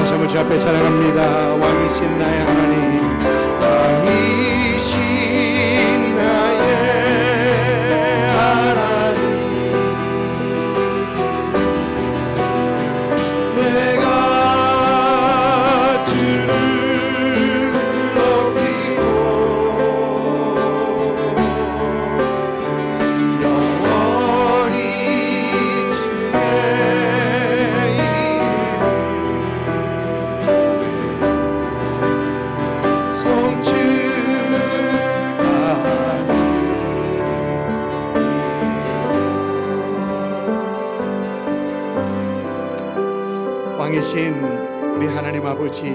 다시 한번 주 앞에 찬양합니다. 왕이신 나의 하나님, 왕이신 나의 하나님, 내가 주를 높이고 영원히 왕이신 우리 하나님 아버지,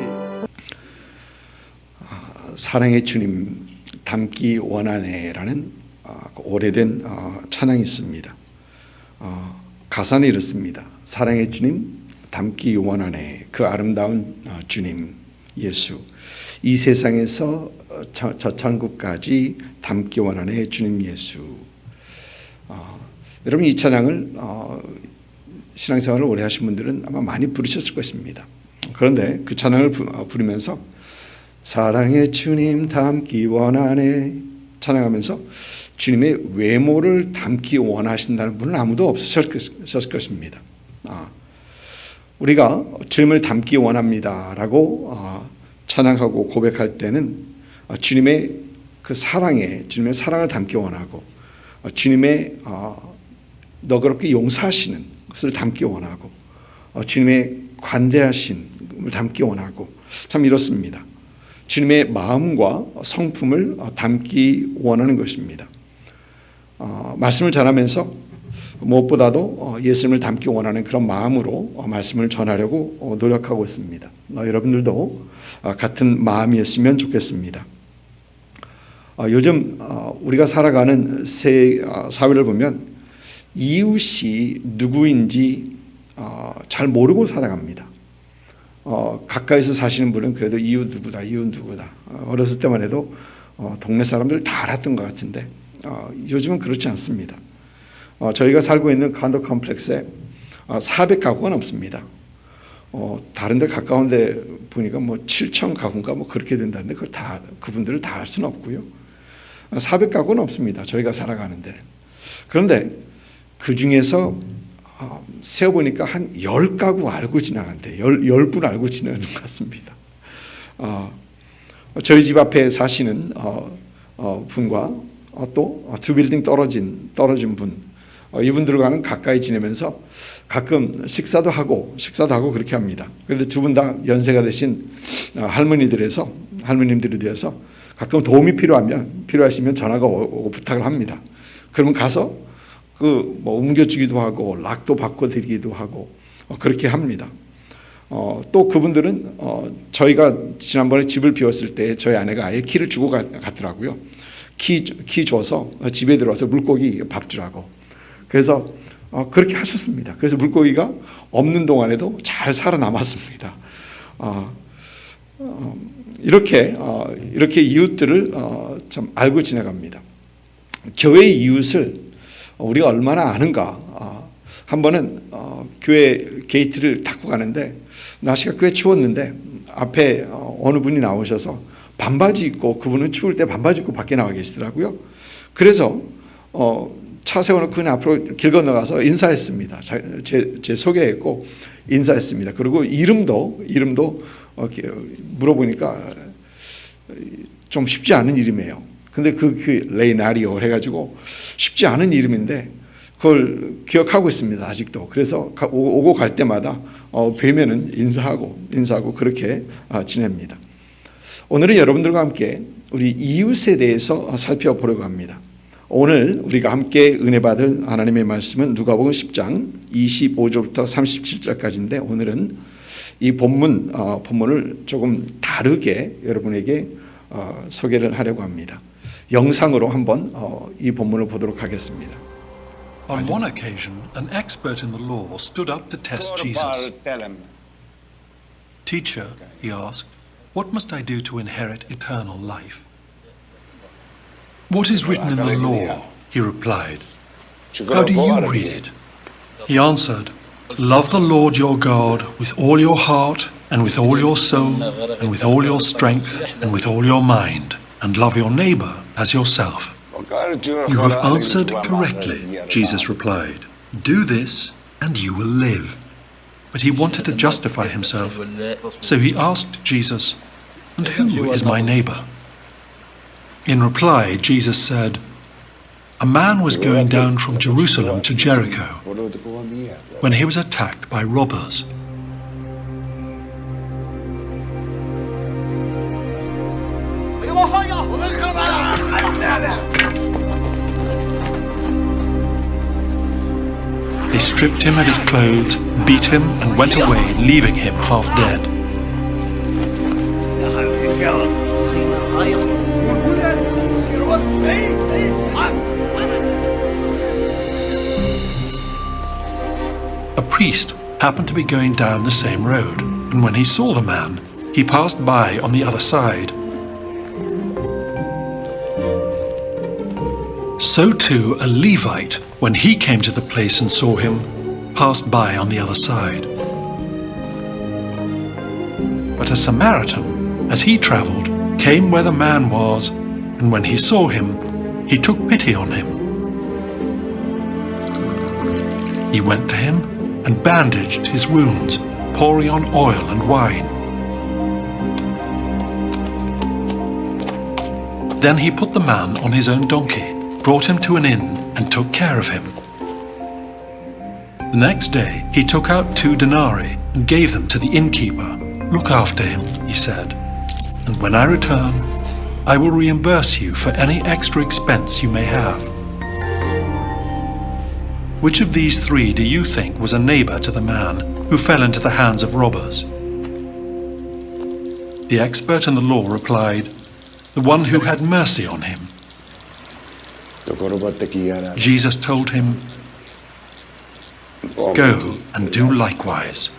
사랑의 주님 닮기 원하네라는 오래된 찬양이 있습니다. 가사는 이렇습니다. 사랑의 주님 닮기 원하네, 그 아름다운 주님 예수, 이 세상에서 저 천국까지 닮기 원하네 주님 예수. 여러분 이 찬양을 신앙생활을 오래 하신 분들은 아마 많이 부르셨을 것입니다. 그런데 그 찬양을 부르면서 사랑의 주님 닮기 원하네 찬양하면서 주님의 외모를 닮기 원하신다는 분은 아무도 없으셨을 것입니다. 우리가 주님을 닮기 원합니다라고 찬양하고 고백할 때는 주님의 그 주님의 사랑을 닮기 원하고 주님의 너그럽게 용서하시는 것을 담기 원하고 주님의 관대하심을 담기 원하고 참 이렇습니다. 주님의 마음과 성품을 담기 원하는 것입니다. 말씀을 전하면서 무엇보다도 예수님을 담기 원하는 그런 마음으로 말씀을 전하려고 노력하고 있습니다. 여러분들도 같은 마음이었으면 좋겠습니다. 요즘 우리가 살아가는 사회를 보면 이웃이 누구인지 잘 모르고 살아갑니다. 가까이서 사시는 분은 그래도 이웃 누구다. 어렸을 때만 해도 동네 사람들 다 알았던 것 같은데 요즘은 그렇지 않습니다. 저희가 살고 있는 칸도 컴플렉스에 400가구가 넘습니다. 다른 데 가까운 데 보니까 뭐 7,000가구인가 뭐 그렇게 된다는데 그분들을 다 알 수는 없고요. 400가구는 넘습니다. 저희가 살아가는 데는. 그런데 그 중에서 세어보니까 한 10가구 알고 지나간대. 10분 알고 지나가는 것 같습니다. 저희 집 앞에 사시는 분과 또 두 빌딩 떨어진 분, 이분들과는 가까이 지내면서 가끔 식사도 하고 그렇게 합니다. 그런데 두 분 다 연세가 되신 할머님들이 되어서 가끔 도움이 필요하시면 전화가 오고 부탁을 합니다. 그러면 가서 옮겨주기도 하고 락도 바꿔드리기도 하고 그렇게 합니다. 또 그분들은 저희가 지난번에 집을 비웠을 때 저희 아내가 아예 키를 주고 갔더라고요. 키 줘서 집에 들어와서 물고기 밥 주라고. 그래서 그렇게 하셨습니다. 그래서 물고기가 없는 동안에도 잘 살아남았습니다. 이렇게 이웃들을 참 알고 지나갑니다. 교회 이웃을 우리가 얼마나 아는가. 한 번은 교회 게이트를 닫고 가는데 날씨가 꽤 추웠는데 앞에 어느 분이 나오셔서 반바지 입고, 그분은 추울 때 반바지 입고 밖에 나와 계시더라고요. 그래서 차 세워놓고 그냥 앞으로 길 건너가서 인사했습니다. 제 소개했고 인사했습니다. 그리고 이름도 물어보니까 좀 쉽지 않은 이름이에요. 근데 그 레이나리오 해가지고 쉽지 않은 이름인데 그걸 기억하고 있습니다. 아직도. 그래서 오고 갈 때마다 뵈면은 인사하고 그렇게 지냅니다. 오늘은 여러분들과 함께 우리 이웃에 대해서 살펴보려고 합니다. 오늘 우리가 함께 은혜 받을 하나님의 말씀은 누가복음 10장 25절부터 37절까지인데 오늘은 이 본문을 조금 다르게 여러분에게 소개를 하려고 합니다. 영상으로 한번 이 본문을 보도록 하겠습니다. On one occasion, an expert in the law stood up to test Jesus. Teacher, he asked, what must I do to inherit eternal life? What is written in the law? He replied. How do you read it? He answered, love the Lord your God with all your heart, and with all your soul, and with all your strength, and with all your mind, and love your neighbor as yourself. You have answered correctly, Jesus replied. Do this, and you will live. But he wanted to justify himself, so he asked Jesus, and who is my neighbor? In reply, Jesus said, a man was going down from Jerusalem to Jericho when he was attacked by robbers. They stripped him of his clothes, beat him, and went away, leaving him half dead. A priest happened to be going down the same road, and when he saw the man, he passed by on the other side. So too a Levite, when he came to the place and saw him, passed by on the other side. But a Samaritan, as he traveled, came where the man was, and when he saw him, he took pity on him. He went to him and bandaged his wounds, pouring on oil and wine. Then he put the man on his own donkey, brought him to an inn, and took care of him. The next day he took out 2 denarii and gave them to the innkeeper. Look after him, he said, and when I return, I will reimburse you for any extra expense you may have. Which of these 3 do you think was a neighbor to the man who fell into the hands of robbers? The expert in the law replied, the one who had mercy on him. Jesus told him, go and do likewise.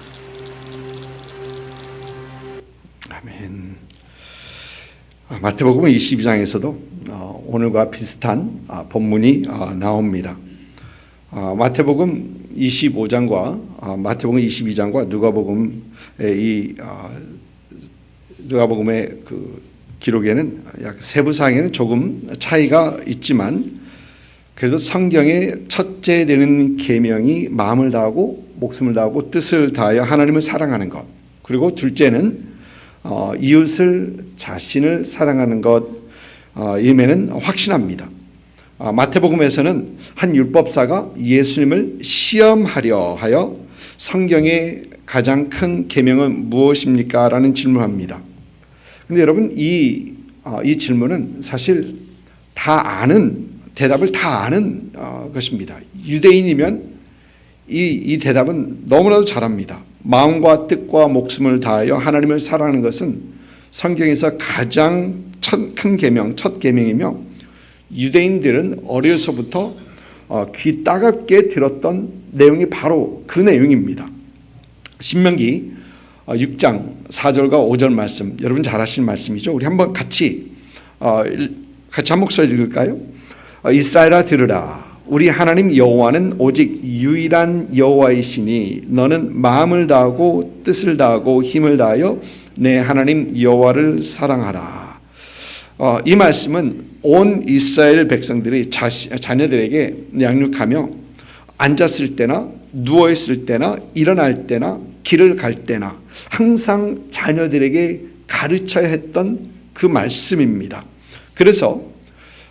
아멘. 마태복음 22장에서도 오늘과 비슷한 본문이 나옵니다. 마태복음 25장과 마태복음 22장과 누가복음의 그 기록에는 약 세부사항에는 조금 차이가 있지만 그래도 성경의 첫째 되는 계명이 마음을 다하고 목숨을 다하고 뜻을 다하여 하나님을 사랑하는 것, 그리고 둘째는 이웃을 자신을 사랑하는 것 임에는 확신합니다. 마태복음에서는 한 율법사가 예수님을 시험하려 하여 성경의 가장 큰 계명은 무엇입니까? 라는 질문을 합니다. 근데 여러분 이 질문은 사실 대답을 다 아는 것입니다. 유대인이면 이 대답은 너무나도 잘합니다. 마음과 뜻과 목숨을 다하여 하나님을 사랑하는 것은 성경에서 가장 큰 계명, 첫 계명이며 유대인들은 어려서부터 귀 따갑게 들었던 내용이 바로 그 내용입니다. 신명기 6장 4절과 5절 말씀, 여러분 잘 아시는 말씀이죠. 우리 한번 같이 한 목소리 읽을까요? 이스라엘아 들으라. 우리 하나님 여호와는 오직 유일한 여호와이시니 너는 마음을 다하고 뜻을 다하고 힘을 다하여 내 하나님 여호와를 사랑하라. 이 말씀은 온 이스라엘 백성들이 자녀들에게 양육하며 앉았을 때나 누워있을 때나 일어날 때나 길을 갈 때나 항상 자녀들에게 가르쳐야 했던 그 말씀입니다. 그래서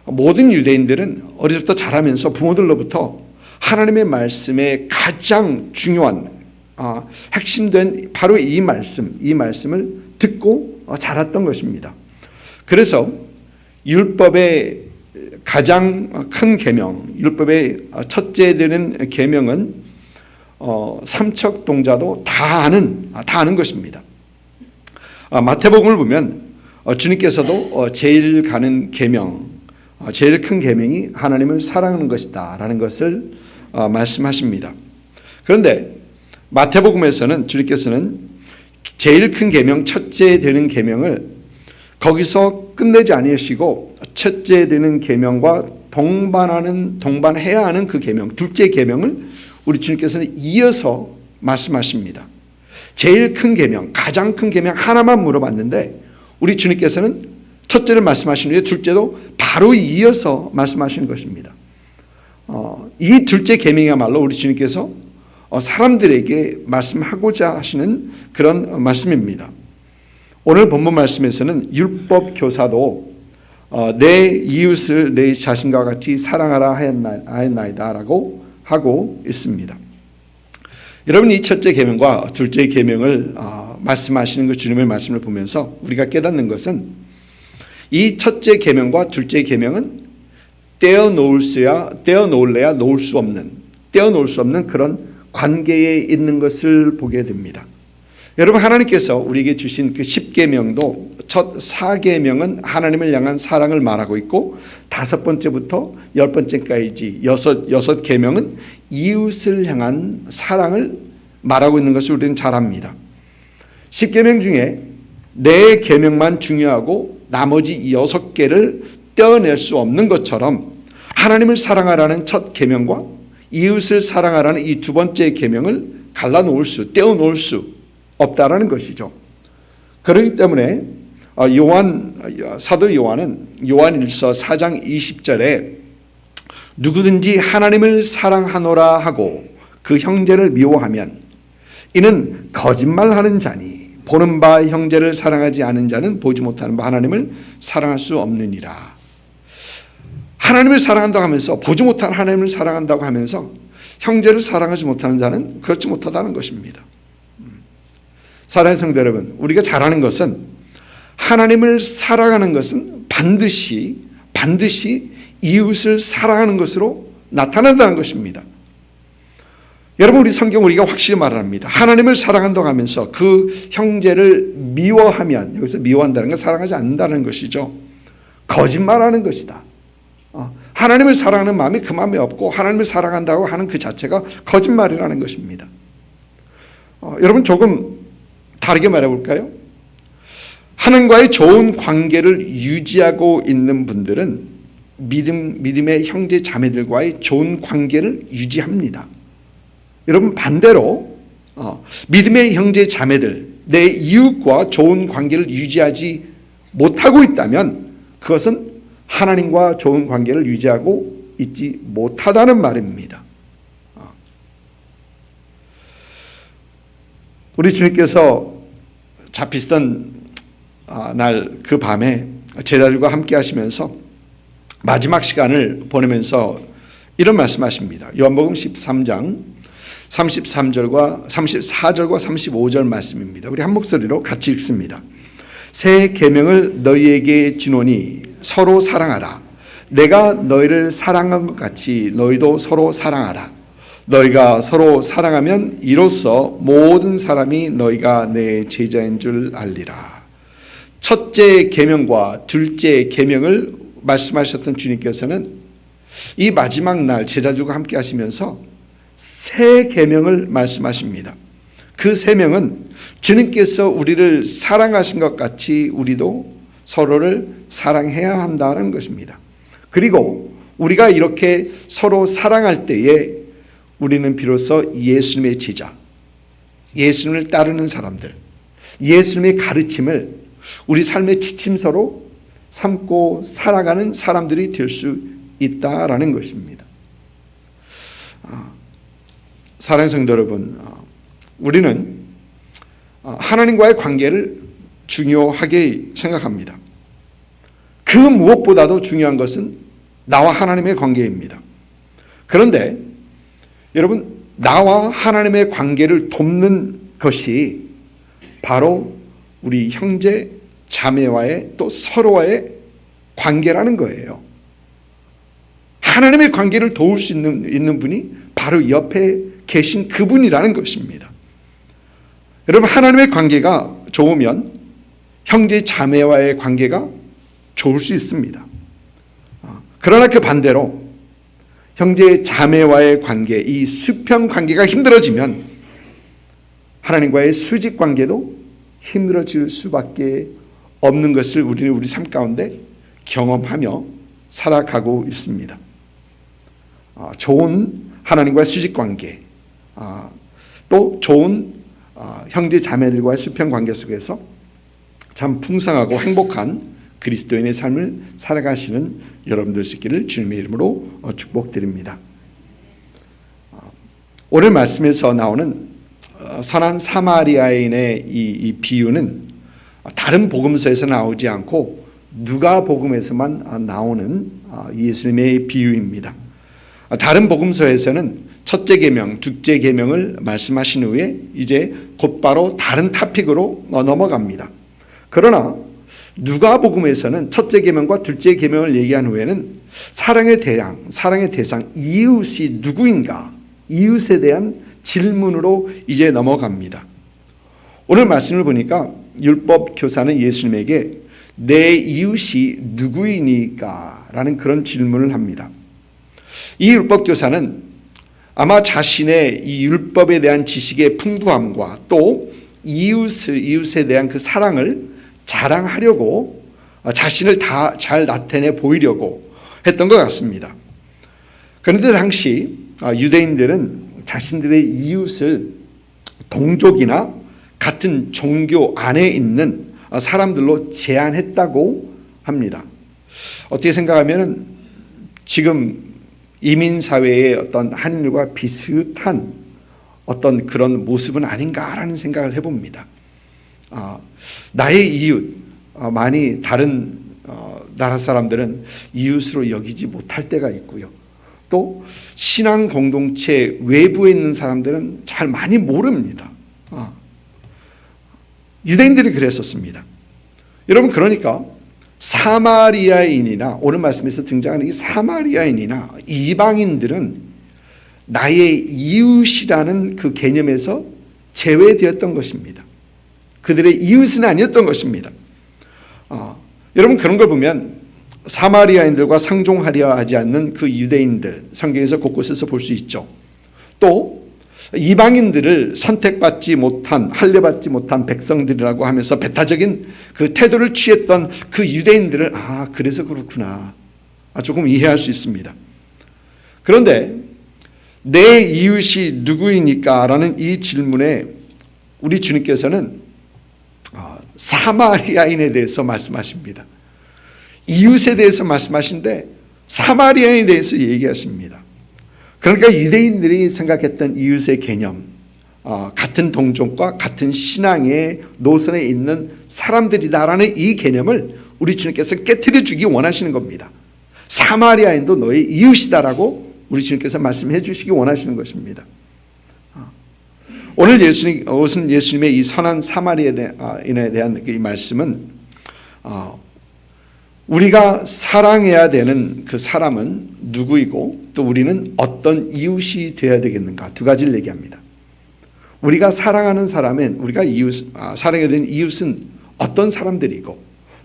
모든 유대인들은 어려서부터 자라면서 부모들로부터 하나님의 말씀의 가장 중요한 핵심된 바로 이 말씀을 듣고 자랐던 것입니다. 그래서 율법의 가장 큰 계명, 율법의 첫째 되는 계명은 삼척동자도 다 아는 것입니다. 마태복음을 보면 주님께서도 제일 가는 계명, 제일 큰 계명이 하나님을 사랑하는 것이다라는 것을 말씀하십니다. 그런데 마태복음에서는 주님께서는 제일 큰 계명, 첫째 되는 계명을 거기서 끝내지 아니하시고 첫째 되는 계명과 동반해야 하는 그 계명, 둘째 계명을 우리 주님께서는 이어서 말씀하십니다. 제일 큰 계명, 가장 큰 계명 하나만 물어봤는데 우리 주님께서는 첫째를 말씀하신 후에 둘째도 바로 이어서 말씀하시는 것입니다. 이 둘째 계명이야말로 우리 주님께서 사람들에게 말씀하고자 하시는 그런 말씀입니다. 오늘 본문 말씀에서는 율법 교사도 내 이웃을 내 자신과 같이 사랑하라 하였나이다 라고 하고 있습니다. 여러분, 이 첫째 계명과 둘째 계명을 말씀하시는 그 주님의 말씀을 보면서 우리가 깨닫는 것은 이 첫째 계명과 둘째 계명은 떼어놓을래야 놓을 수 없는 그런 관계에 있는 것을 보게 됩니다. 여러분, 하나님께서 우리에게 주신 그 10계명도 첫 4계명은 하나님을 향한 사랑을 말하고 있고 5번째부터 10번째까지 6계명은 이웃을 향한 사랑을 말하고 있는 것을 우리는 잘 압니다. 10계명 중에 4계명만 중요하고 나머지 6개를 떼어낼 수 없는 것처럼 하나님을 사랑하라는 첫 계명과 이웃을 사랑하라는 이 두 번째 계명을 떼어놓을 수 없다라는 것이죠. 그렇기 때문에 사도 요한은 요한일서 4장 20절에 누구든지 하나님을 사랑하노라 하고 그 형제를 미워하면 이는 거짓말하는 자니 보는 바 형제를 사랑하지 않은 자는 보지 못하는 바 하나님을 사랑할 수 없느니라. 하나님을 사랑한다고 하면서 보지 못하는 하나님을 사랑한다고 하면서 형제를 사랑하지 못하는 자는 그렇지 못하다는 것입니다. 사랑하는 성도 여러분, 우리가 잘 아는 것은 하나님을 사랑하는 것은 반드시 이웃을 사랑하는 것으로 나타난다는 것입니다. 여러분, 우리 성경 우리가 확실히 말합니다. 하나님을 사랑한다고 하면서 그 형제를 미워하면, 여기서 미워한다는 건 사랑하지 않는다는 것이죠. 거짓말하는 것이다. 하나님을 사랑하는 마음이 그 마음에 없고 하나님을 사랑한다고 하는 그 자체가 거짓말이라는 것입니다. 여러분, 조금 다르게 말해볼까요? 하나님과의 좋은 관계를 유지하고 있는 분들은 믿음의 형제 자매들과의 좋은 관계를 유지합니다. 여러분, 반대로 믿음의 형제 자매들, 내 이웃과 좋은 관계를 유지하지 못하고 있다면 그것은 하나님과 좋은 관계를 유지하고 있지 못하다는 말입니다. 우리 주님께서 잡히시던 날 그 밤에 제자들과 함께 하시면서 마지막 시간을 보내면서 이런 말씀하십니다. 요한복음 13장 34절과 35절 말씀입니다. 우리 한 목소리로 같이 읽습니다. 새 계명을 너희에게 주노니 서로 사랑하라. 내가 너희를 사랑한 것 같이 너희도 서로 사랑하라. 너희가 서로 사랑하면 이로써 모든 사람이 너희가 내 제자인 줄 알리라. 첫째 계명과 둘째 계명을 말씀하셨던 주님께서는 이 마지막 날 제자들과 함께 하시면서 새 계명을 말씀하십니다. 그 새 명은 주님께서 우리를 사랑하신 것 같이 우리도 서로를 사랑해야 한다는 것입니다. 그리고 우리가 이렇게 서로 사랑할 때에 우리는 비로소 예수님의 제자, 예수님을 따르는 사람들, 예수님의 가르침을 우리 삶의 지침서로 삼고 살아가는 사람들이 될 수 있다라는 것입니다. 사랑하는 성도 여러분, 우리는 하나님과의 관계를 중요하게 생각합니다. 그 무엇보다도 중요한 것은 나와 하나님의 관계입니다. 그런데 여러분, 나와 하나님의 관계를 돕는 것이 바로 우리 형제 자매와의 또 서로와의 관계라는 거예요. 하나님의 관계를 도울 수 있는 분이 바로 옆에 계신 그분이라는 것입니다. 여러분, 하나님의 관계가 좋으면 형제 자매와의 관계가 좋을 수 있습니다. 그러나 그 반대로 형제 자매와의 관계, 이 수평 관계가 힘들어지면 하나님과의 수직 관계도 힘들어질 수밖에 없는 것을 우리는 우리 삶 가운데 경험하며 살아가고 있습니다. 좋은 하나님과의 수직 관계, 또 좋은 형제 자매들과의 수평 관계 속에서 참 풍성하고 행복한 그리스도인의 삶을 살아가시는 여러분들 있기를 주님의 이름으로 축복드립니다. 오늘 말씀에서 나오는 선한 사마리아인의 이 비유는 다른 복음서에서 나오지 않고 누가복음에서만 나오는 예수님의 비유입니다. 다른 복음서에서는 첫째 계명, 둘째 계명을 말씀하신 후에 이제 곧바로 다른 토픽으로 넘어갑니다. 그러나 누가복음에서는 첫째 계명과 둘째 계명을 얘기한 후에는 사랑의 대상, 이웃이 누구인가? 이웃에 대한 질문으로 이제 넘어갑니다. 오늘 말씀을 보니까 율법 교사는 예수님에게 내 이웃이 누구이니까? 라는 그런 질문을 합니다. 이 율법 교사는 아마 자신의 이 율법에 대한 지식의 풍부함과 또 이웃에 대한 그 사랑을 자랑하려고 자신을 다 잘 나타내 보이려고 했던 것 같습니다. 그런데 당시 유대인들은 자신들의 이웃을 동족이나 같은 종교 안에 있는 사람들로 제한했다고 합니다. 어떻게 생각하면 지금 이민사회의 어떤 한인들과 비슷한 어떤 그런 모습은 아닌가라는 생각을 해봅니다. 나의 이웃, 많이 다른 나라 사람들은 이웃으로 여기지 못할 때가 있고요. 또 신앙 공동체 외부에 있는 사람들은 잘 많이 모릅니다. 유대인들이 그랬었습니다. 여러분, 그러니까 사마리아인이나 오늘 말씀에서 등장하는 이 사마리아인이나 이방인들은 나의 이웃이라는 그 개념에서 제외되었던 것입니다. 그들의 이웃은 아니었던 것입니다. 여러분, 그런 걸 보면 사마리아인들과 상종하려 하지 않는 그 유대인들 성경에서 곳곳에서 볼 수 있죠. 또 이방인들을 선택받지 못한, 할례받지 못한 백성들이라고 하면서 배타적인 그 태도를 취했던 그 유대인들을 그래서 그렇구나 조금 이해할 수 있습니다. 그런데 내 이웃이 누구이니까? 라는 이 질문에 우리 주님께서는 사마리아인에 대해서 말씀하십니다. 이웃에 대해서 말씀하시는데 사마리아인에 대해서 얘기하십니다. 그러니까 유대인들이 생각했던 이웃의 개념, 같은 동족과 같은 신앙의 노선에 있는 사람들이다라는 이 개념을 우리 주님께서 깨트려 주기 원하시는 겁니다. 사마리아인도 너의 이웃이다라고 우리 주님께서 말씀해 주시기 원하시는 것입니다. 오늘 예수님의 이 선한 사마리아인에 대한 이 말씀은 우리가 사랑해야 되는 그 사람은 누구이고 또 우리는 어떤 이웃이 되어야 되겠는가, 두 가지를 얘기합니다. 우리가 사랑하는 사람은 우리가 사랑해야 되는 이웃은 어떤 사람들이고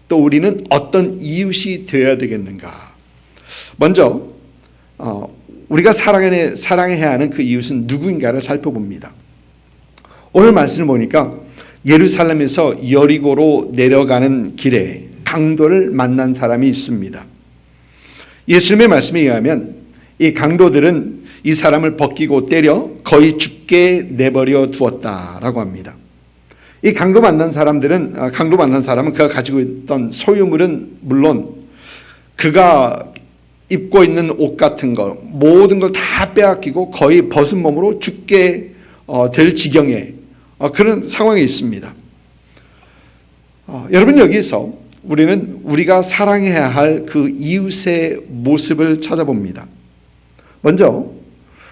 또 우리는 어떤 이웃이 되어야 되겠는가. 먼저 우리가 사랑해야 하는 그 이웃은 누구인가를 살펴봅니다. 오늘 말씀을 보니까 예루살렘에서 여리고로 내려가는 길에 강도를 만난 사람이 있습니다. 예수님의 말씀에 의하면 이 강도들은 이 사람을 벗기고 때려 거의 죽게 내버려 두었다라고 합니다. 이 강도 만난 사람은 그가 가지고 있던 소유물은 물론 그가 입고 있는 옷 같은 거 모든 걸 다 빼앗기고 거의 벗은 몸으로 죽게 될 지경에 그런 상황에 있습니다. 여러분, 여기서 우리는 우리가 사랑해야 할 그 이웃의 모습을 찾아봅니다. 먼저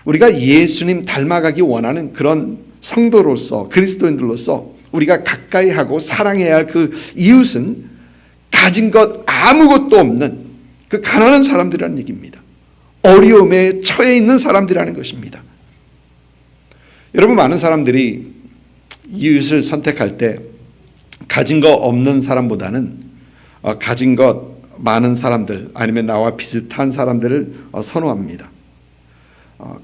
우리가 예수님 닮아가기 원하는 그런 성도로서 그리스도인들로서 우리가 가까이 하고 사랑해야 할 그 이웃은 가진 것 아무것도 없는 그 가난한 사람들이라는 얘기입니다. 어려움에 처해 있는 사람들이라는 것입니다. 여러분, 많은 사람들이 이웃을 선택할 때 가진 거 없는 사람보다는 가진 것 많은 사람들 아니면 나와 비슷한 사람들을 선호합니다.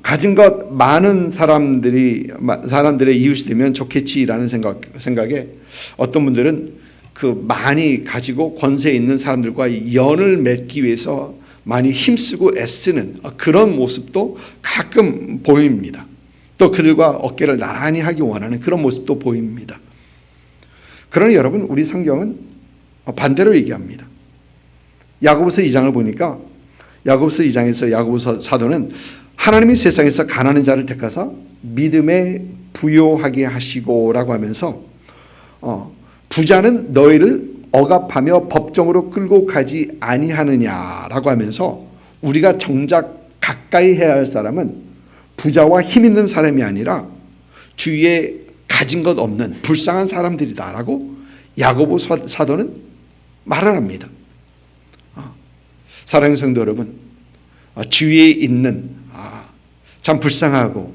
가진 것 많은 사람들의 이웃이 되면 좋겠지라는 생각에 어떤 분들은 그 많이 가지고 권세 있는 사람들과 연을 맺기 위해서 많이 힘쓰고 애쓰는 그런 모습도 가끔 보입니다. 또 그들과 어깨를 나란히 하기 원하는 그런 모습도 보입니다. 그러나 여러분, 우리 성경은 반대로 얘기합니다. 야고보서 2장을 보니까 야고보서 2장에서 야고보 사도는 하나님이 세상에서 가난한 자를 택하사 믿음에 부요하게 하시고라고 하면서 부자는 너희를 억압하며 법정으로 끌고 가지 아니하느냐라고 하면서 우리가 정작 가까이 해야 할 사람은 부자와 힘 있는 사람이 아니라 주위에 가진 것 없는 불쌍한 사람들이다라고 야고보 사도는 말을 합니다. 사랑하는 성도 여러분, 주위에 있는 참 불쌍하고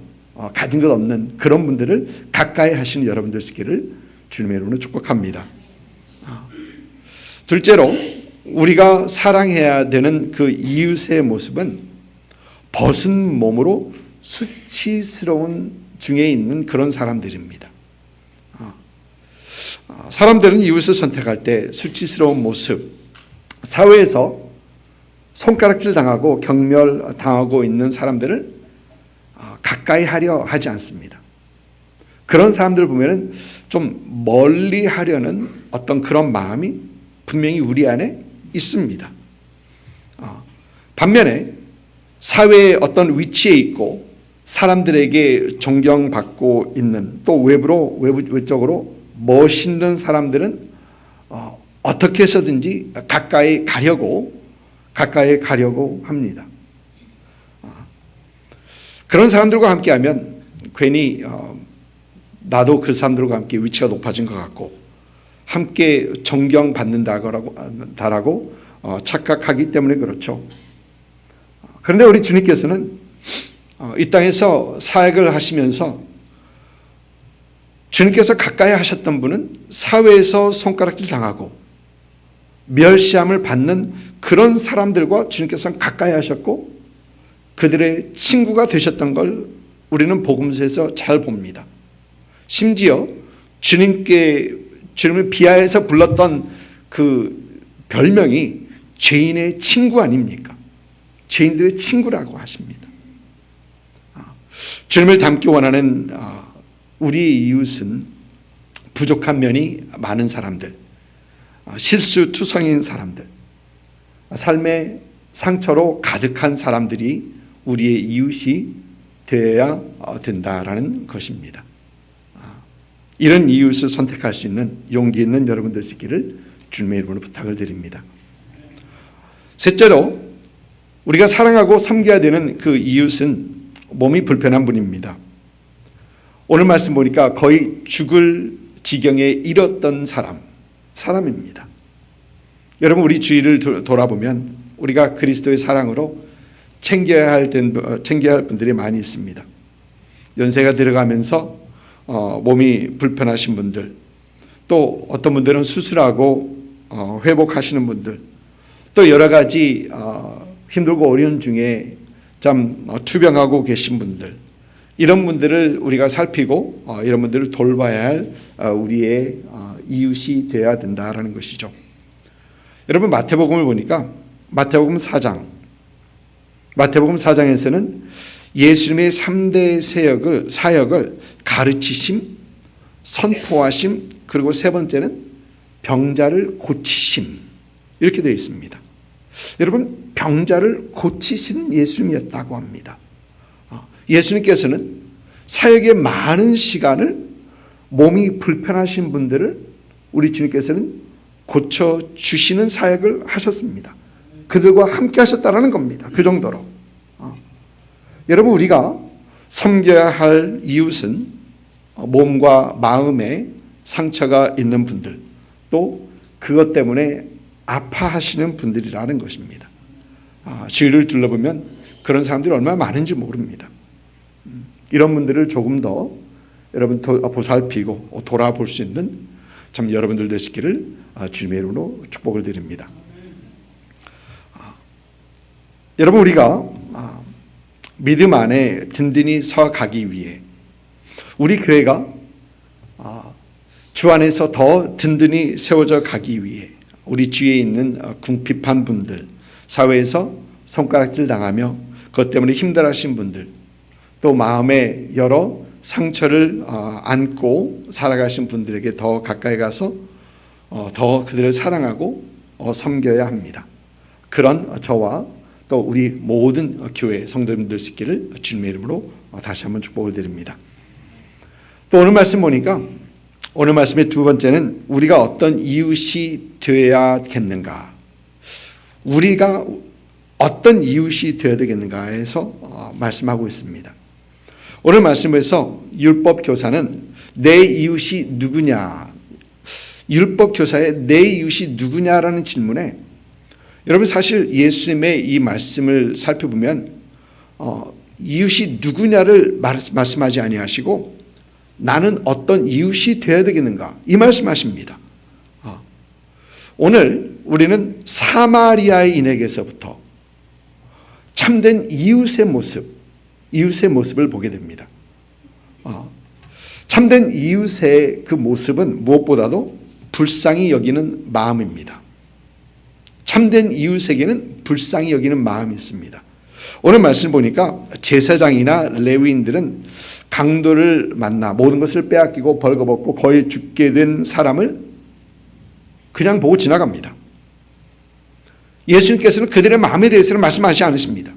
가진 것 없는 그런 분들을 가까이 하시는 여러분들 있기를 주님의 이름으로 축복합니다. 둘째로 우리가 사랑해야 되는 그 이웃의 모습은 벗은 몸으로 수치스러운 중에 있는 그런 사람들입니다. 사람들은 이웃을 선택할 때 수치스러운 모습, 사회에서 손가락질 당하고 경멸 당하고 있는 사람들을 가까이 하려 하지 않습니다. 그런 사람들 보면은 좀 멀리 하려는 어떤 그런 마음이 분명히 우리 안에 있습니다. 반면에 사회의 어떤 위치에 있고 사람들에게 존경받고 있는 또 외적으로 멋있는 사람들은 어떻게 해서든지 가까이 가려고 합니다. 그런 사람들과 함께하면 괜히 나도 그 사람들과 함께 위치가 높아진 것 같고 함께 존경받는다라고 착각하기 때문에 그렇죠. 그런데 우리 주님께서는 이 땅에서 사역을 하시면서 주님께서 가까이 하셨던 분은 사회에서 손가락질 당하고 멸시함을 받는 그런 사람들과 주님께서는 가까이 하셨고 그들의 친구가 되셨던 걸 우리는 복음서에서 잘 봅니다. 심지어 주님을 비하해서 불렀던 그 별명이 죄인의 친구 아닙니까? 죄인들의 친구라고 하십니다. 주님을 닮기 원하는 우리의 이웃은 부족한 면이 많은 사람들, 실수투성인 사람들, 삶의 상처로 가득한 사람들이 우리의 이웃이 되어야 된다라는 것입니다. 이런 이웃을 선택할 수 있는 용기 있는 여러분들 있기를 주님의 이름으로 부탁을 드립니다. 셋째로 우리가 사랑하고 섬겨야 되는 그 이웃은 몸이 불편한 분입니다. 오늘 말씀 보니까 거의 죽을 지경에 이르렀던 사람입니다. 여러분, 우리 주위를 돌아보면 우리가 그리스도의 사랑으로 챙겨야 할 분들이 많이 있습니다. 연세가 들어가면서 몸이 불편하신 분들, 또 어떤 분들은 수술하고 회복하시는 분들, 또 여러 가지 힘들고 어려운 중에 참 투병하고 계신 분들, 이런 분들을 우리가 살피고 이런 분들을 돌봐야 할 우리의 이웃이 되어야 된다라는 것이죠. 여러분, 마태복음을 보니까 마태복음 4장에서는 예수님의 3대 사역을 가르치심, 선포하심, 그리고 세 번째는 병자를 고치심, 이렇게 되어 있습니다. 여러분, 병자를 고치시는 예수님이었다고 합니다. 예수님께서는 사역의 많은 시간을 몸이 불편하신 분들을 우리 주님께서는 고쳐주시는 사역을 하셨습니다. 그들과 함께 하셨다는 겁니다. 그 정도로. 여러분, 우리가 섬겨야 할 이웃은 몸과 마음에 상처가 있는 분들, 또 그것 때문에 아파하시는 분들이라는 것입니다. 주위를 둘러보면 그런 사람들이 얼마나 많은지 모릅니다. 이런 분들을 조금 더 여러분 보살피고 돌아볼 수 있는 참 여러분들 되시기를 주님의 이름으로 축복을 드립니다. 여러분, 우리가 믿음 안에 든든히 서가기 위해 우리 교회가 주 안에서 더 든든히 세워져 가기 위해 우리 주위에 있는 궁핍한 분들, 사회에서 손가락질 당하며 그것 때문에 힘들어하신 분들, 또 마음에 여러 상처를 안고 살아가신 분들에게 더 가까이 가서 더 그들을 사랑하고 섬겨야 합니다. 그런 저와 또 우리 모든 교회 성도님들 있기를 주님의 이름으로 다시 한번 축복을 드립니다. 또 오늘 말씀 보니까 오늘 말씀의 두 번째는 우리가 어떤 이웃이 되어야겠는가, 우리가 어떤 이웃이 되어야 되겠는가에서 말씀하고 있습니다. 오늘 말씀에서 율법 교사는 내 이웃이 누구냐, 율법 교사의 내 이웃이 누구냐라는 질문에 여러분 사실 예수님의 이 말씀을 살펴보면 이웃이 누구냐를 말씀하지 아니하시고 나는 어떤 이웃이 되어야 되겠는가 이 말씀하십니다. 오늘 우리는 사마리아인에게서부터 참된 이웃의 모습을 보게 됩니다. 참된 이웃의 그 모습은 무엇보다도 불쌍히 여기는 마음입니다. 참된 이웃에게는 불쌍히 여기는 마음이 있습니다. 오늘 말씀 보니까 제사장이나 레위인들은 강도를 만나 모든 것을 빼앗기고 벌거벗고 거의 죽게 된 사람을 그냥 보고 지나갑니다. 예수님께서는 그들의 마음에 대해서는 말씀하지 않으십니다.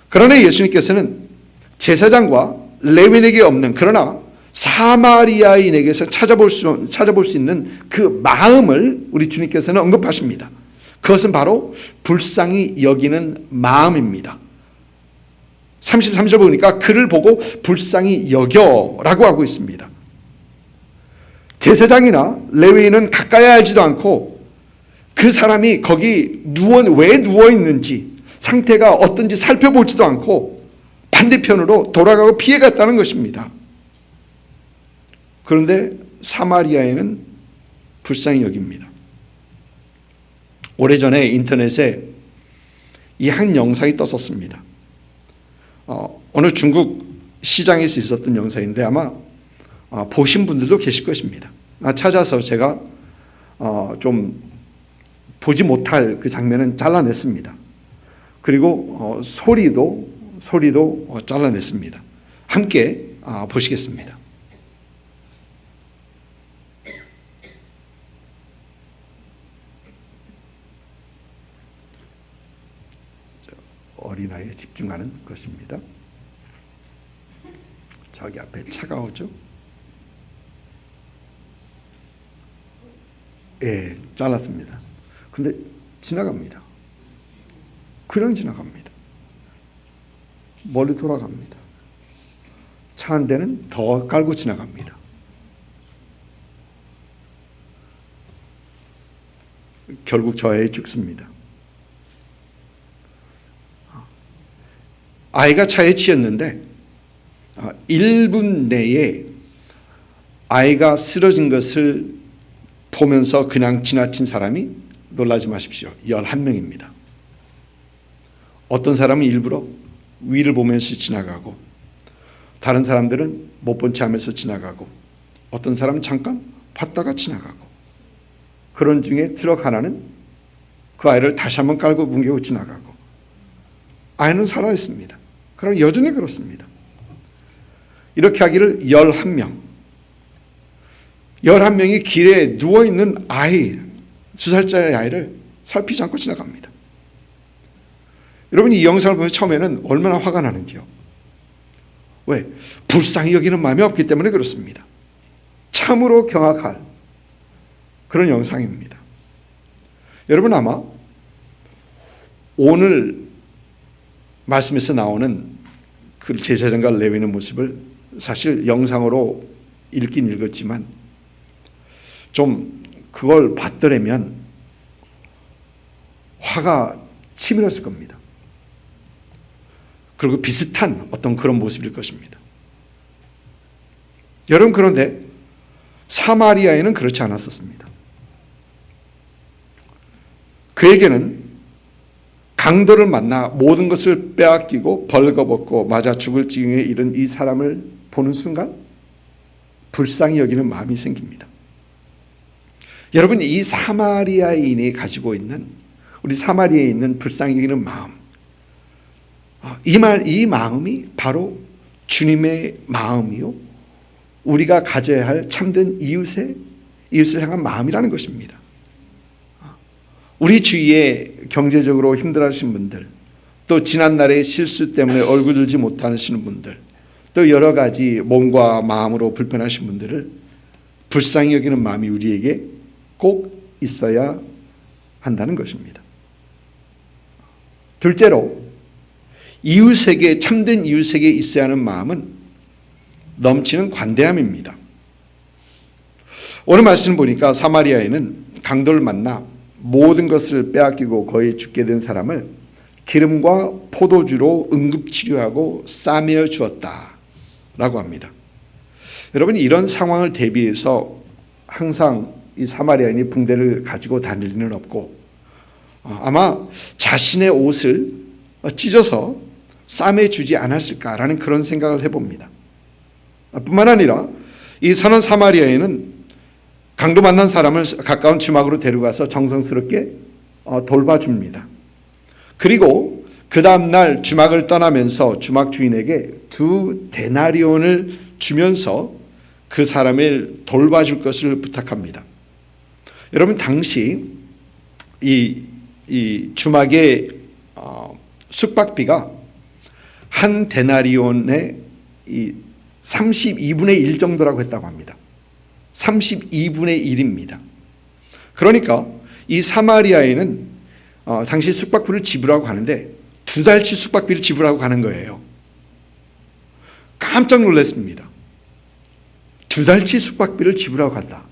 그러나 예수님께서는 제사장과 레위인에게 없는, 그러나 사마리아인에게서 찾아볼 수 있는 그 마음을 우리 주님께서는 언급하십니다. 그것은 바로 불쌍히 여기는 마음입니다. 33절 보니까 그를 보고 불쌍히 여겨라고 하고 있습니다. 제사장이나 레위인은 가까이 하지도 않고 그 사람이 거기 왜 누워 있는지 상태가 어떤지 살펴보지도 않고 반대편으로 돌아가고 피해갔다는 것입니다. 그런데 사마리아에는 불쌍히 여깁니다. 오래전에 인터넷에 이 한 영상이 떴었습니다. 어느 중국 시장에서 있었던 영상인데 아마 보신 분들도 계실 것입니다. 찾아서 제가 좀 보지 못할 그 장면은 잘라냈습니다. 그리고 소리도 잘라냈습니다. 함께 보시겠습니다. 어린아이에 집중하는 것입니다. 저기 앞에 차가우죠? 예, 잘랐습니다. 근데 지나갑니다. 그냥 지나갑니다. 멀리 돌아갑니다. 차 한 대는 더 깔고 지나갑니다. 결국 저 애에 죽습니다. 아이가 차에 치였는데 1분 내에 아이가 쓰러진 것을 보면서 그냥 지나친 사람이 놀라지 마십시오. 11명입니다. 어떤 사람은 일부러 위를 보면서 지나가고 다른 사람들은 못 본 채 하면서 지나가고 어떤 사람은 잠깐 봤다가 지나가고 그런 중에 트럭 하나는 그 아이를 다시 한번 깔고 뭉개고 지나가고 아이는 살아있습니다. 그럼 여전히 그렇습니다. 이렇게 하기를 11명이 길에 누워있는 아이, 2살짜리 아이를 살피지 않고 지나갑니다. 여러분 이 영상을 보면서 처음에는 얼마나 화가 나는지요. 왜? 불쌍히 여기는 마음이 없기 때문에 그렇습니다. 참으로 경악할 그런 영상입니다. 여러분 아마 오늘 말씀에서 나오는 그 제사장과 레위인의 모습을 사실 영상으로 읽긴 읽었지만 좀 그걸 봤더라면 화가 치밀었을 겁니다. 그리고 비슷한 어떤 그런 모습일 것입니다. 여러분 그런데 사마리아에는 그렇지 않았었습니다. 그에게는 강도를 만나 모든 것을 빼앗기고 벌거벗고 맞아 죽을 지경에 이른 이 사람을 보는 순간 불쌍히 여기는 마음이 생깁니다. 여러분 이 사마리아인이 가지고 있는 우리 사마리아에 있는 불쌍히 여기는 마음 이 마음이 바로 주님의 마음이요, 우리가 가져야 할 참된 이웃을 향한 마음이라는 것입니다. 우리 주위에 경제적으로 힘들어하시는 분들, 또 지난날의 실수 때문에 얼굴 들지 못하시는 분들, 또 여러 가지 몸과 마음으로 불편하신 분들을 불쌍히 여기는 마음이 우리에게 꼭 있어야 한다는 것입니다. 둘째로, 이웃에게, 참된 이웃에게 있어야 하는 마음은 넘치는 관대함입니다. 오늘 말씀을 보니까 사마리아에는 강도를 만나 모든 것을 빼앗기고 거의 죽게 된 사람을 기름과 포도주로 응급치료하고 싸매어 주었다라고 합니다. 여러분, 이런 상황을 대비해서 항상 이 사마리아인이 붕대를 가지고 다닐 리는 없고, 아마 자신의 옷을 찢어서 싸매 주지 않았을까라는 그런 생각을 해봅니다. 뿐만 아니라 이 선한 사마리아인은 강도 만난 사람을 가까운 주막으로 데려가서 정성스럽게 돌봐줍니다. 그리고 그 다음날 주막을 떠나면서 주막 주인에게 2 데나리온을 주면서 그 사람을 돌봐줄 것을 부탁합니다. 여러분, 당시 이 주막의 숙박비가 한 데나리온의 32분의 1 정도라고 했다고 합니다. 32분의 1입니다. 그러니까 이 사마리아에는 당시 숙박비를 지불하고 가는데 2달치 숙박비를 지불하고 가는 거예요. 깜짝 놀랐습니다. 2달치 숙박비를 지불하고 간다.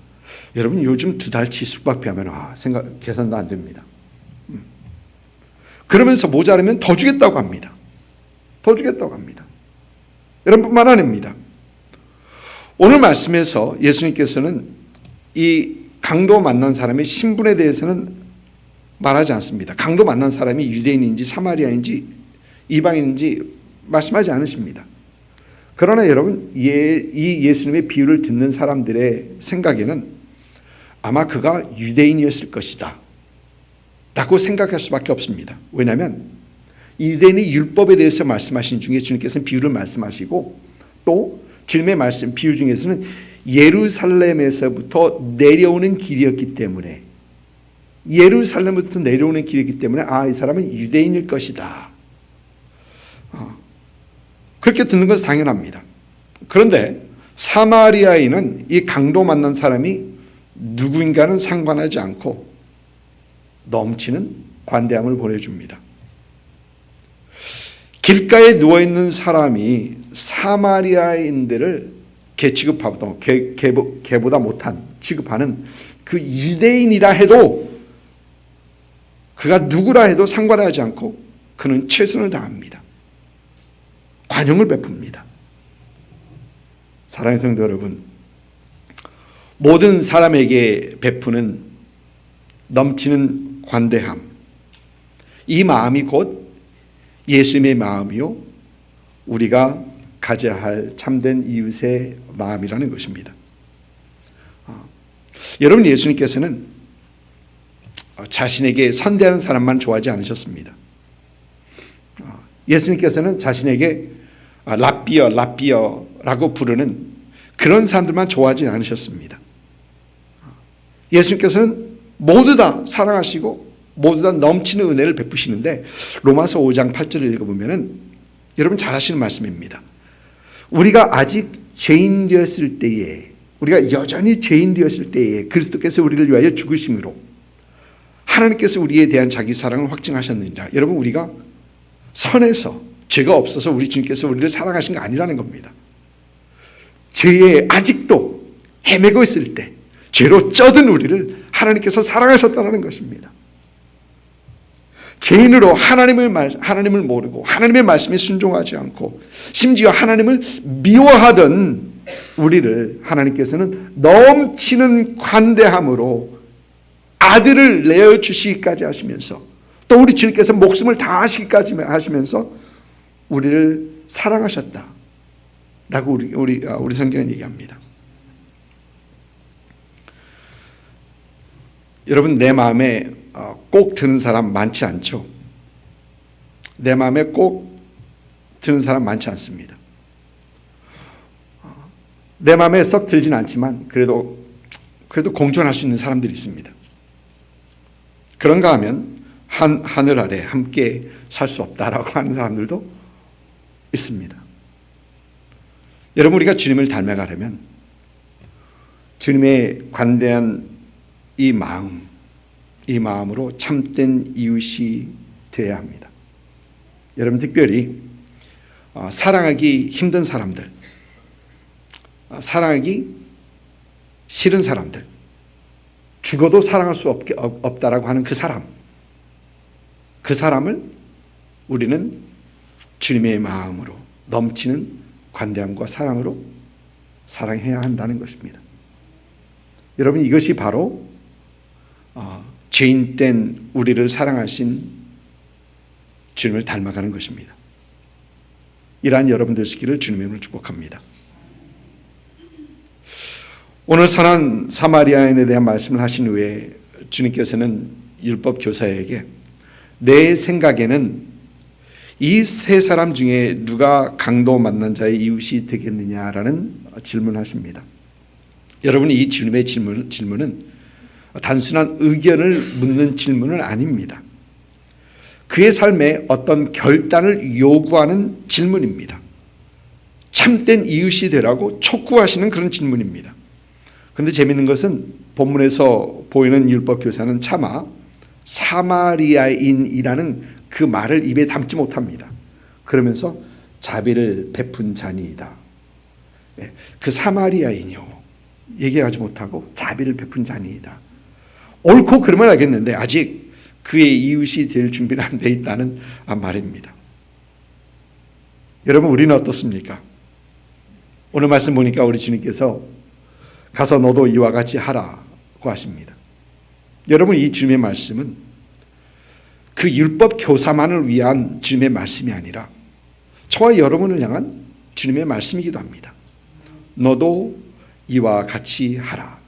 여러분, 요즘 2달치 숙박비 하면 계산도 안 됩니다. 그러면서 모자라면 더 주겠다고 합니다. 더 주겠다고 합니다. 여러분뿐만 아닙니다. 오늘 말씀에서 예수님께서는 이 강도 만난 사람의 신분에 대해서는 말하지 않습니다. 강도 만난 사람이 유대인인지 사마리아인지 이방인인지 말씀하지 않으십니다. 그러나 여러분, 이 예수님의 비유를 듣는 사람들의 생각에는 아마 그가 유대인이었을 것이다 라고 생각할 수밖에 없습니다. 왜냐하면 유대인의 율법에 대해서 말씀하신 중에 주님께서는 비유를 말씀하시고, 또 주님의 말씀, 비유 중에서는 예루살렘에서부터 내려오는 길이었기 때문에, 예루살렘부터 내려오는 길이기 때문에 이 사람은 유대인일 것이다, 그렇게 듣는 것은 당연합니다. 그런데 사마리아인은 이 강도 만난 사람이 누구인가는 상관하지 않고 넘치는 관대함을 보내줍니다. 길가에 누워있는 사람이 사마리아인들을 개보다 못한 취급하는 그 유대인이라 해도, 그가 누구라 해도 상관하지 않고 그는 최선을 다합니다. 관용을 베풉니다. 사랑하는 성도 여러분, 모든 사람에게 베푸는 넘치는 관대함, 이 마음이 곧 예수님의 마음이요, 우리가 가져야 할 참된 이웃의 마음이라는 것입니다. 여러분, 예수님께서는 자신에게 선대하는 사람만 좋아하지 않으셨습니다. 예수님께서는 자신에게 라삐어라고 부르는 그런 사람들만 좋아하지 않으셨습니다. 예수님께서는 모두 다 사랑하시고 모두 다 넘치는 은혜를 베푸시는데, 로마서 5장 8절을 읽어보면 여러분 잘 아시는 말씀입니다. 우리가 아직 죄인 되었을 때에, 우리가 여전히 죄인 되었을 때에 그리스도께서 우리를 위하여 죽으심으로 하나님께서 우리에 대한 자기 사랑을 확증하셨느니라. 여러분, 우리가 선해서 죄가 없어서 우리 주님께서 우리를 사랑하신 거 아니라는 겁니다. 죄에 아직도 헤매고 있을 때 죄로 쩌든 우리를 하나님께서 사랑하셨다는 것입니다. 죄인으로 하나님을 모르고 하나님의 말씀에 순종하지 않고 심지어 하나님을 미워하던 우리를 하나님께서는 넘치는 관대함으로 아들을 내어주시기까지 하시면서, 또 우리 주님께서 목숨을 다하시기까지 하시면서 우리를 사랑하셨다 라고 우리 성경은 얘기합니다. 여러분, 내 마음에 꼭 드는 사람 많지 않죠? 내 마음에 꼭 드는 사람 많지 않습니다. 내 마음에 썩 들진 않지만 그래도 공존할 수 있는 사람들이 있습니다. 그런가 하면 하늘 아래 함께 살 수 없다라고 하는 사람들도 있습니다. 여러분, 우리가 주님을 닮아가려면 주님의 관대한 이 마음으로 참된 이웃이 되어야 합니다. 여러분, 특별히 사랑하기 힘든 사람들, 사랑하기 싫은 사람들, 죽어도 사랑할 수 없다라고 하는 그 사람을 우리는 주님의 마음으로 넘치는 관대함과 사랑으로 사랑해야 한다는 것입니다. 여러분, 이것이 바로 죄인된 우리를 사랑하신 주님을 닮아가는 것입니다. 이러한 여러분 되시기를 주님의 이름으로 축복합니다. 오늘 선한 사마리아인에 대한 말씀을 하신 후에 주님께서는 율법 교사에게 내 생각에는 이 세 사람 중에 누가 강도 만난 자의 이웃이 되겠느냐라는 질문하십니다. 여러분, 이 주님의 질문은 단순한 의견을 묻는 질문은 아닙니다. 그의 삶에 어떤 결단을 요구하는 질문입니다. 참된 이웃이 되라고 촉구하시는 그런 질문입니다. 그런데 재미있는 것은 본문에서 보이는 율법 교사는 차마 사마리아인이라는 그 말을 입에 담지 못합니다. 그러면서 자비를 베푼 자니이다. 그 사마리아인이요, 얘기하지 못하고 자비를 베푼 자니이다. 옳고 그러면 알겠는데 아직 그의 이웃이 될 준비는 안 돼 있다는 말입니다. 여러분, 우리는 어떻습니까? 오늘 말씀 보니까 우리 주님께서 가서 너도 이와 같이 하라고 하십니다. 여러분, 이 주님의 말씀은 그 율법 교사만을 위한 주님의 말씀이 아니라 저와 여러분을 향한 주님의 말씀이기도 합니다. 너도 이와 같이 하라.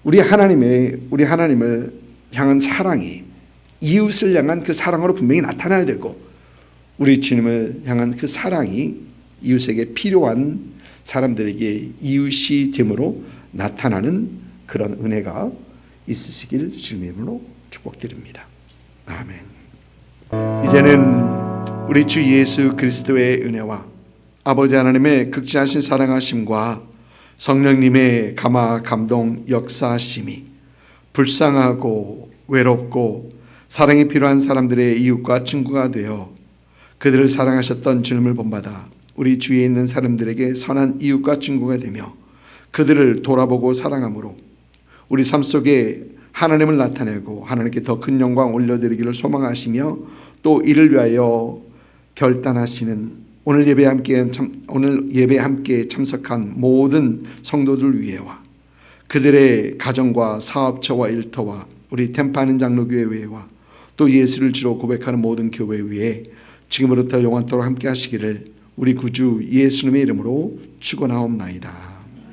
우리 하나님을 향한 사랑이 이웃을 향한 그 사랑으로 분명히 나타나야 되고, 우리 주님을 향한 그 사랑이 이웃에게 필요한 사람들에게 이웃이 됨으로 나타나는 그런 은혜가 있으시길 주님의 이름으로 축복드립니다. 아멘. 이제는 우리 주 예수 그리스도의 은혜와 아버지 하나님의 극진하신 사랑하심과 성령님의 감화 감동 역사하심이 불쌍하고 외롭고 사랑이 필요한 사람들의 이웃과 친구가 되어 그들을 사랑하셨던 주님을 본받아 우리 주위에 있는 사람들에게 선한 이웃과 친구가 되며 그들을 돌아보고 사랑함으로 우리 삶 속에 하나님을 나타내고 하나님께 더 큰 영광 올려드리기를 소망하시며 또 이를 위하여 결단하시는 오늘 예배에 함께 참석한 모든 성도들 위에와 그들의 가정과 사업처와 일터와 우리 템파하는 장로교회 위에와 또 예수를 주로 고백하는 모든 교회 위에 지금으로부터 영원토록 함께 하시기를 우리 구주 예수님의 이름으로 축원하옵나이다.